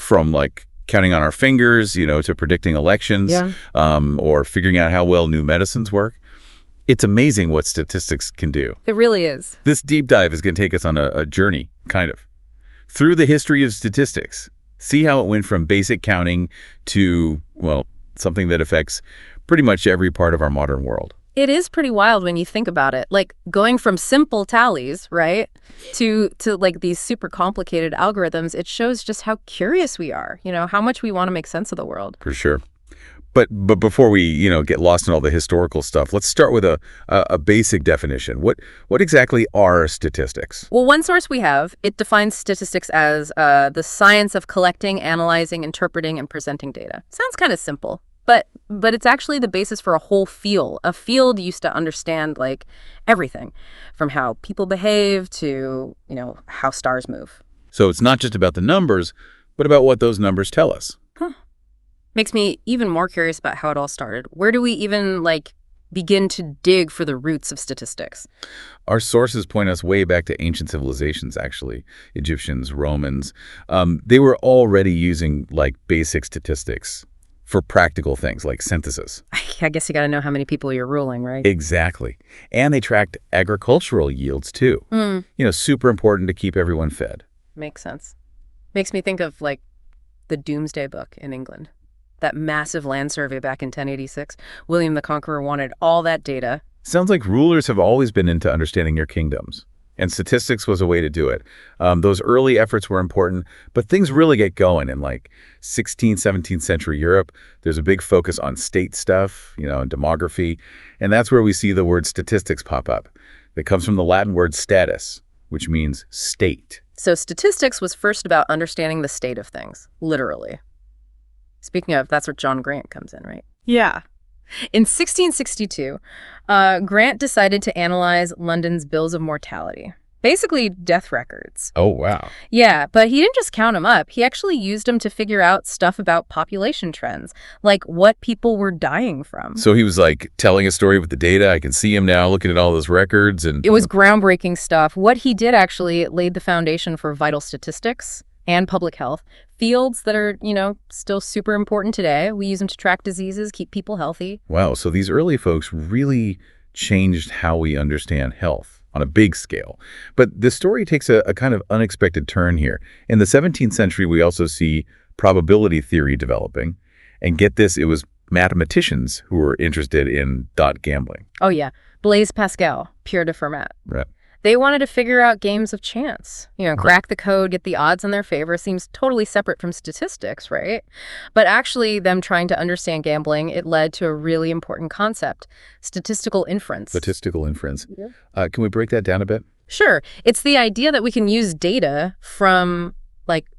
from like counting on our fingers, to predicting elections, or figuring out how well new medicines work. It's amazing what statistics can do. It really is. This deep dive is going to take us on a journey, kind of, through the history of statistics. See how it went from basic counting to, well, something that affects pretty much every part of our modern world. It is pretty wild when you think about it. Like going from simple tallies, right, to like these super complicated algorithms, it shows just how curious we are, how much we want to make sense of the world. For sure. But before we, get lost in all the historical stuff, let's start with a basic definition. What exactly are statistics? Well, one source we have, it defines statistics as the science of collecting, analyzing, interpreting, and presenting data. Sounds kind of simple, but it's actually the basis for a whole field. A field used to understand like everything, from how people behave to, how stars move. So it's not just about the numbers, but about what those numbers tell us. Makes me even more curious about how it all started. Where do we even, begin to dig for the roots of statistics? Our sources point us way back to ancient civilizations, actually. Egyptians, Romans. They were already using, basic statistics for practical things like censuses. I guess you got to know how many people you're ruling, right? Exactly. And they tracked agricultural yields, too. Super important to keep everyone fed. Makes sense. Makes me think of, the Doomsday Book in England. That massive land survey back in 1086. William the Conqueror wanted all that data. Sounds like rulers have always been into understanding your kingdoms, and statistics was a way to do it. Those early efforts were important, but things really get going in 16th, 17th century Europe. There's a big focus on state stuff, and demography, and that's where we see the word statistics pop up. It comes from the Latin word status, which means state. So statistics was first about understanding the state of things, literally. Speaking of, that's where John Grant comes in, right? Yeah. In 1662, Grant decided to analyze London's bills of mortality. Basically, death records. Oh, wow. Yeah, but he didn't just count them up. He actually used them to figure out stuff about population trends, like what people were dying from. So he was telling a story with the data. I can see him now looking at all those records. And it was groundbreaking stuff. What he did actually laid the foundation for vital statistics and public health, fields that are, still super important today. We use them to track diseases, keep people healthy. Wow, so these early folks really changed how we understand health on a big scale. But this story takes a kind of unexpected turn here. In the 17th century, we also see probability theory developing. And get this, it was mathematicians who were interested in dot gambling. Oh, yeah. Blaise Pascal, Pierre de Fermat. Right. They wanted to figure out games of chance. Crack the code, get the odds in their favor. Seems totally separate from statistics, right? But actually, them trying to understand gambling, it led to a really important concept, statistical inference. Statistical inference. Yeah. Can we break that down a bit? Sure. It's the idea that we can use data from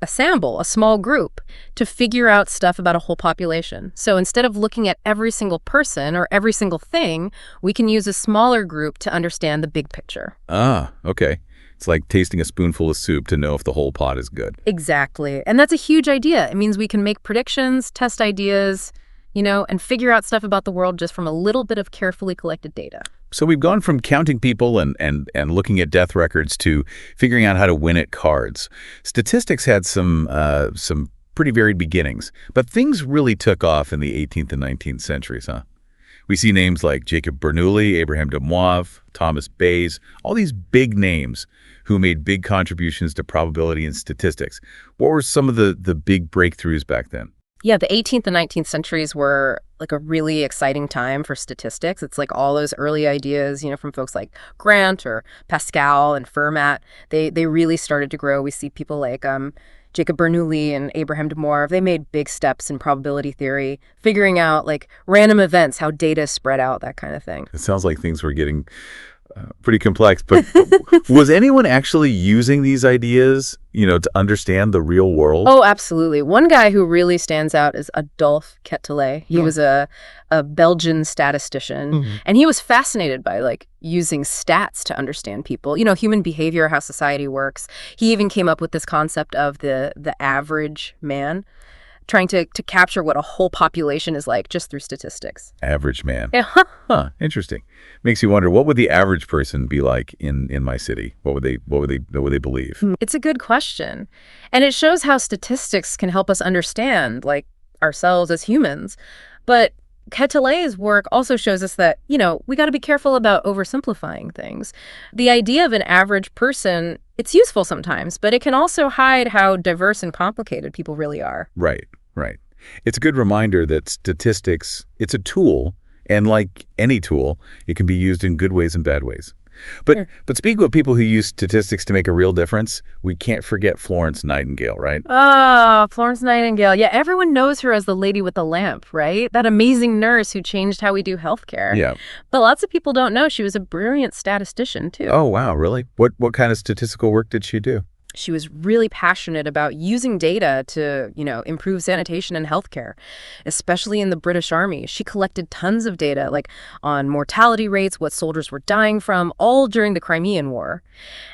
a sample, a small group, to figure out stuff about a whole population. So instead of looking at every single person or every single thing, we can use a smaller group to understand the big picture. Ah, okay. It's like tasting a spoonful of soup to know if the whole pot is good. Exactly. And that's a huge idea. It means we can make predictions, test ideas, and figure out stuff about the world just from a little bit of carefully collected data. So we've gone from counting people and looking at death records to figuring out how to win at cards. Statistics had some pretty varied beginnings, but things really took off in the 18th and 19th centuries, huh? We see names like Jacob Bernoulli, Abraham de Moivre, Thomas Bayes, all these big names who made big contributions to probability and statistics. What were some of the big breakthroughs back then? Yeah, the 18th and 19th centuries were a really exciting time for statistics. It's all those early ideas, from folks like Grant or Pascal and Fermat. They really started to grow. We see people like Jacob Bernoulli and Abraham de Moivre. They made big steps in probability theory, figuring out random events, how data spread out, that kind of thing. It sounds like things were getting pretty complex, but was anyone actually using these ideas, to understand the real world? Oh, absolutely. One guy who really stands out is Adolphe Quetelet. He was a Belgian statistician, and he was fascinated by using stats to understand people, human behavior, how society works. He even came up with this concept of the average man. trying to capture what a whole population is like just through statistics. Average man. Yeah. Huh, interesting. Makes you wonder, what would the average person be like in my city? What would they believe? It's a good question. And it shows how statistics can help us understand, like, ourselves as humans. But Quetelet's work also shows us that, we got to be careful about oversimplifying things. The idea of an average person, it's useful sometimes, but it can also hide how diverse and complicated people really are. Right. It's a good reminder that statistics, it's a tool, and like any tool, it can be used in good ways and bad ways. But Sure. but speaking of people who use statistics to make a real difference, we can't forget Florence Nightingale, right? Oh, Florence Nightingale. Yeah, everyone knows her as the lady with the lamp, right? That amazing nurse who changed how we do healthcare. Yeah. But lots of people don't know she was a brilliant statistician, too. Oh, wow, really? What kind of statistical work did she do? She was really passionate about using data to, improve sanitation and healthcare, especially in the British Army. She collected tons of data, like on mortality rates, what soldiers were dying from, all during the Crimean War.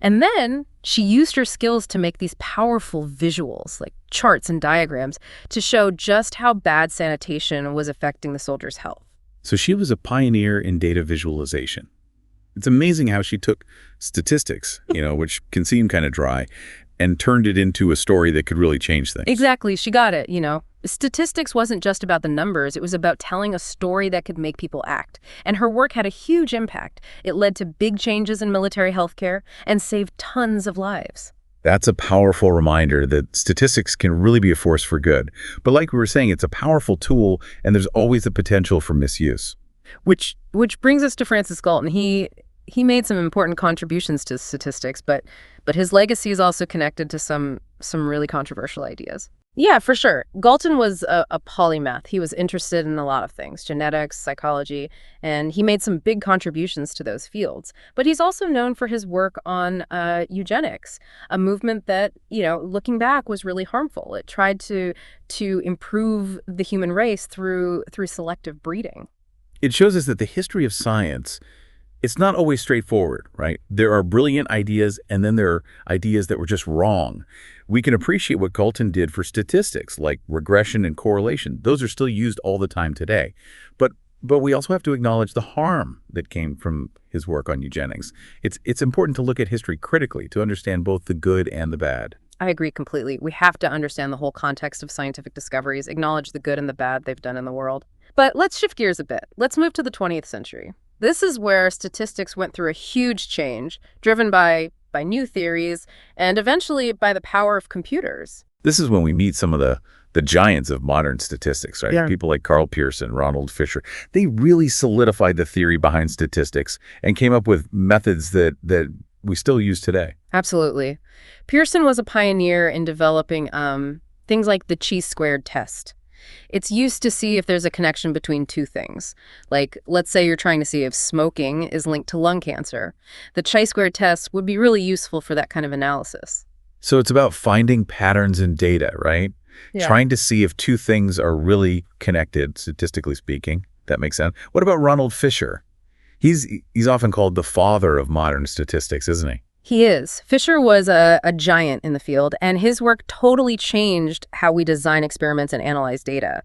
And then she used her skills to make these powerful visuals, like charts and diagrams, to show just how bad sanitation was affecting the soldiers' health. So she was a pioneer in data visualization. It's amazing how she took statistics, which can seem kind of dry, and turned it into a story that could really change things. Exactly. She got it, Statistics wasn't just about the numbers. It was about telling a story that could make people act. And her work had a huge impact. It led to big changes in military healthcare and saved tons of lives. That's a powerful reminder that statistics can really be a force for good. But like we were saying, it's a powerful tool, and there's always the potential for misuse. Which brings us to Francis Galton. He made some important contributions to statistics, but his legacy is also connected to some really controversial ideas. Yeah, for sure. Galton was a polymath. He was interested in a lot of things, genetics, psychology, and he made some big contributions to those fields. But he's also known for his work on eugenics, a movement that, looking back, was really harmful. It tried to improve the human race through selective breeding. It shows us that the history of science, it's not always straightforward, right? There are brilliant ideas, and then there are ideas that were just wrong. We can appreciate what Galton did for statistics, like regression and correlation. Those are still used all the time today. But we also have to acknowledge the harm that came from his work on eugenics. It's important to look at history critically to understand both the good and the bad. I agree completely. We have to understand the whole context of scientific discoveries, acknowledge the good and the bad they've done in the world. But let's shift gears a bit. Let's move to the 20th century. This is where statistics went through a huge change, driven by new theories and eventually by the power of computers. This is when we meet some of the giants of modern statistics, right? Yeah. People like Carl Pearson, Ronald Fisher. They really solidified the theory behind statistics and came up with methods that we still use today. Absolutely. Pearson was a pioneer in developing things like the chi-squared test. It's used to see if there's a connection between two things. Like, let's say you're trying to see if smoking is linked to lung cancer. The chi-squared test would be really useful for that kind of analysis. So it's about finding patterns in data, right? Yeah. Trying to see if two things are really connected, statistically speaking. That makes sense. What about Ronald Fisher? He's often called the father of modern statistics, isn't he? He is. Fisher was a giant in the field, and his work totally changed how we design experiments and analyze data.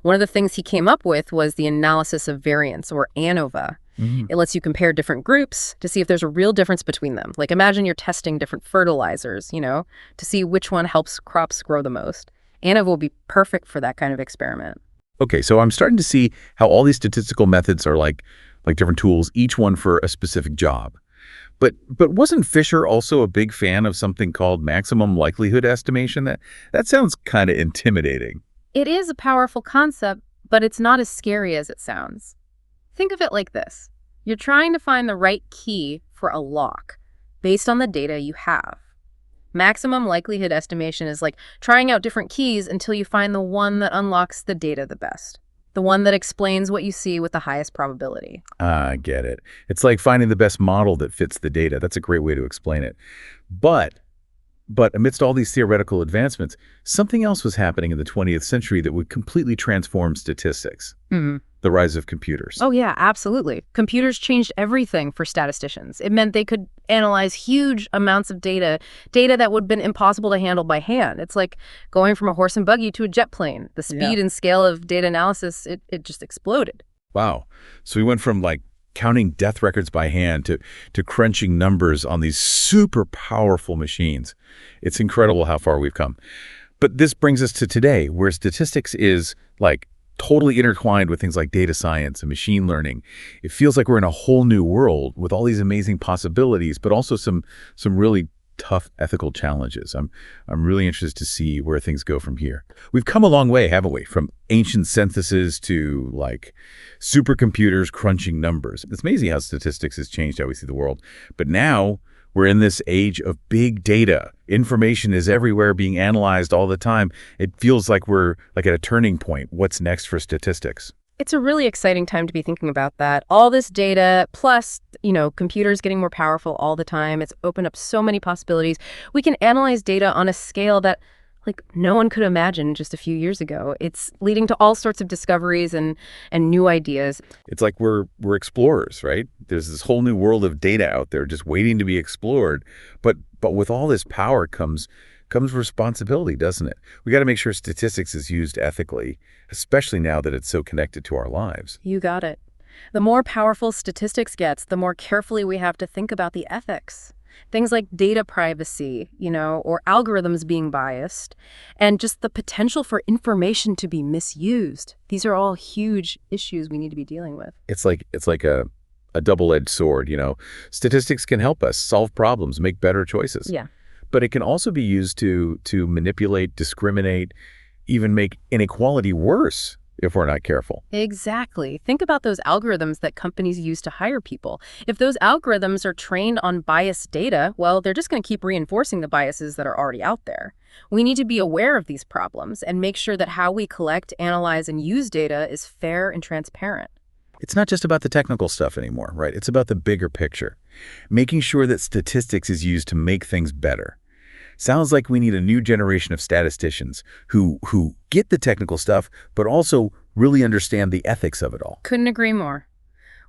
One of the things he came up with was the analysis of variance, or ANOVA. It lets you compare different groups to see if there's a real difference between them. Like, imagine you're testing different fertilizers, to see which one helps crops grow the most. ANOVA will be perfect for that kind of experiment. Okay, so I'm starting to see how all these statistical methods are like different tools, each one for a specific job. But wasn't Fisher also a big fan of something called maximum likelihood estimation? That sounds kind of intimidating. It is a powerful concept, but it's not as scary as it sounds. Think of it like this. You're trying to find the right key for a lock based on the data you have. Maximum likelihood estimation is like trying out different keys until you find the one that unlocks the data the best. The one that explains what you see with the highest probability. I get it. It's like finding the best model that fits the data. That's a great way to explain it. But But amidst all these theoretical advancements, something else was happening in the 20th century that would completely transform statistics. Mhm. The rise of computers. Oh, yeah, absolutely. Computers changed everything for statisticians. It meant they could analyze huge amounts of data that would have been impossible to handle by hand. It's like going from a horse and buggy to a jet plane. The Yeah. speed and scale of data analysis, it just exploded. Wow. So we went from like counting death records by hand to crunching numbers on these super powerful machines. It's incredible how far we've come. But this brings us to today, where statistics is like totally intertwined with things like data science and machine learning. It feels like we're in a whole new world with all these amazing possibilities, but also some really tough ethical challenges. I'm really interested to see where things go from here. We've come a long way, haven't we? From ancient censuses to like supercomputers crunching numbers. It's amazing how statistics has changed how we see the world. But now we're in this age of big data. Information is everywhere, being analyzed all the time. It feels like we're like at a turning point. What's next for statistics? It's a really exciting time to be thinking about that. All this data, plus, computers getting more powerful all the time. It's opened up so many possibilities. We can analyze data on a scale that, like, no one could imagine just a few years ago. It's leading to all sorts of discoveries and new ideas. It's like we're explorers, right? There's this whole new world of data out there just waiting to be explored. But with all this power comes responsibility, doesn't it? We got to make sure statistics is used ethically, especially now that it's so connected to our lives. You got it. The more powerful statistics gets, the more carefully we have to think about the ethics. Things like data privacy, or algorithms being biased, and just the potential for information to be misused. These are all huge issues we need to be dealing with. It's like a double-edged sword, Statistics can help us solve problems, make better choices. Yeah. But it can also be used to manipulate, discriminate, even make inequality worse if we're not careful. Exactly. Think about those algorithms that companies use to hire people. If those algorithms are trained on biased data, well, they're just going to keep reinforcing the biases that are already out there. We need to be aware of these problems and make sure that how we collect, analyze, and use data is fair and transparent. It's not just about the technical stuff anymore, right? It's about the bigger picture, making sure that statistics is used to make things better. Sounds like we need a new generation of statisticians who get the technical stuff, but also really understand the ethics of it all. Couldn't agree more.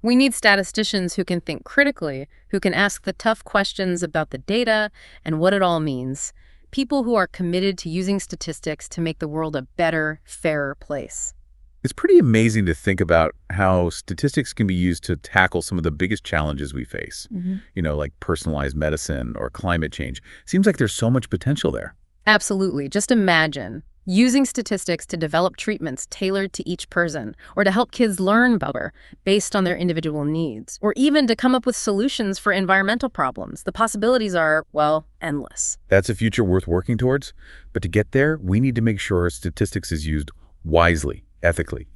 We need statisticians who can think critically, who can ask the tough questions about the data and what it all means. People who are committed to using statistics to make the world a better, fairer place. It's pretty amazing to think about how statistics can be used to tackle some of the biggest challenges we face, like personalized medicine or climate change. Seems like there's so much potential there. Absolutely. Just imagine using statistics to develop treatments tailored to each person, or to help kids learn better based on their individual needs, or even to come up with solutions for environmental problems. The possibilities are, well, endless. That's a future worth working towards. But to get there, we need to make sure statistics is used wisely, ethically,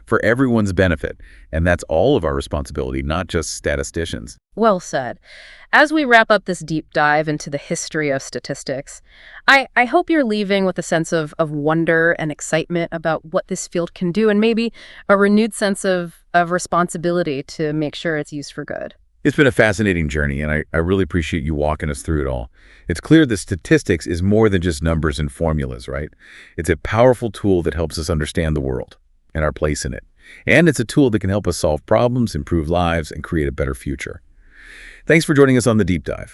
for everyone's benefit. And that's all of our responsibility, not just statisticians. Well said. As we wrap up this deep dive into the history of statistics, I hope you're leaving with a sense of wonder and excitement about what this field can do, and maybe a renewed sense of responsibility to make sure it's used for good. It's been a fascinating journey, and I really appreciate you walking us through it all. It's clear that statistics is more than just numbers and formulas, right? It's a powerful tool that helps us understand the world and our place in it. And it's a tool that can help us solve problems, improve lives, and create a better future. Thanks for joining us on The Deep Dive.